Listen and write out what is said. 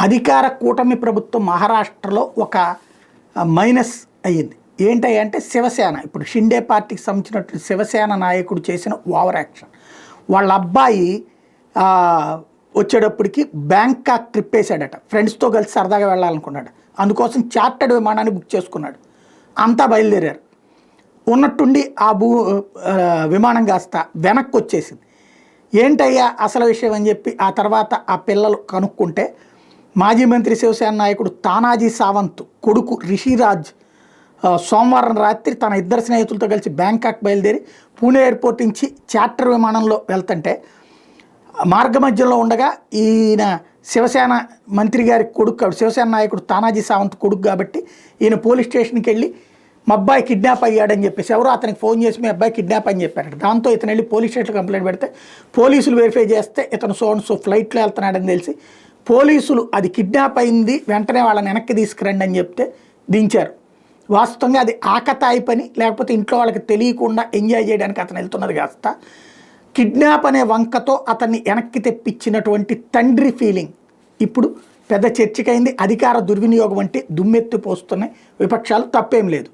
అధికార కూటమి ప్రభుత్వం మహారాష్ట్రలో ఒక మైనస్ అయ్యింది. ఏంటంటే శివసేన, ఇప్పుడు షిండే పార్టీకి సంబంధించినట్టు శివసేన నాయకుడు చేసిన ఓవర్ యాక్షన్. వాళ్ళ అబ్బాయి వచ్చేటప్పటికి బ్యాంకాక్ ట్రిప్ వేసాడట, ఫ్రెండ్స్తో కలిసి సరదాగా వెళ్ళాలనుకున్నాడు. అందుకోసం చార్టర్డ్ విమానాన్ని బుక్ చేసుకున్నాడు. అంతా బయలుదేరారు. ఉన్నట్టుండి ఆ విమానం కాస్త వెనక్కి వచ్చేసింది. ఏంటయ్యా అసలు విషయం అని చెప్పి ఆ తర్వాత ఆ పిల్లలు కనుక్కుంటే, మాజీ మంత్రి శివసేన నాయకుడు తానాజీ సావంత్ కొడుకు రిషిరాజ్ సోమవారం రాత్రి తన ఇద్దరు స్నేహితులతో కలిసి బ్యాంకాక్ బయలుదేరి పూణే ఎయిర్పోర్ట్ నుంచి చార్టర్ విమానంలో వెళ్తుంటే మార్గ మధ్యలో ఉండగా ఈయన శివసేన మంత్రి గారి కొడుకు, శివసేన నాయకుడు తానాజీ సావంత్ కొడుకు కాబట్టి ఈయన పోలీస్ స్టేషన్కి వెళ్ళి మా అబ్బాయి కిడ్నాప్ అయ్యాడని చెప్పేసి ఎవరో అతనికి ఫోన్ చేసి మీ అబ్బాయి కిడ్నాప్ అని చెప్పారట. దాంతో ఇతను వెళ్ళి పోలీస్ స్టేషన్లో కంప్లైంట్ పెడితే పోలీసులు వెరిఫై చేస్తే ఇతను సో ఫ్లైట్లో వెళ్తున్నాడని తెలిసి పోలీసులు అది కిడ్నాప్ అయింది, వెంటనే వాళ్ళని వెనక్కి తీసుకురండి అని చెప్తే దించారు. వాస్తవంగా అది ఆకతాయి పని, లేకపోతే ఇంట్లో వాళ్ళకి తెలియకుండా ఎంజాయ్ చేయడానికి అతను వెళ్తున్నది కాస్త కిడ్నాప్ అనే వంకతో అతన్ని వెనక్కి తెప్పించినటువంటి తండ్రి ఫీలింగ్ ఇప్పుడు పెద్ద చర్చకైంది. అధికార దుర్వినియోగం అంటే దుమ్మెత్తి పోస్తున్నాయి విపక్షాలు, తప్పేం లేదు.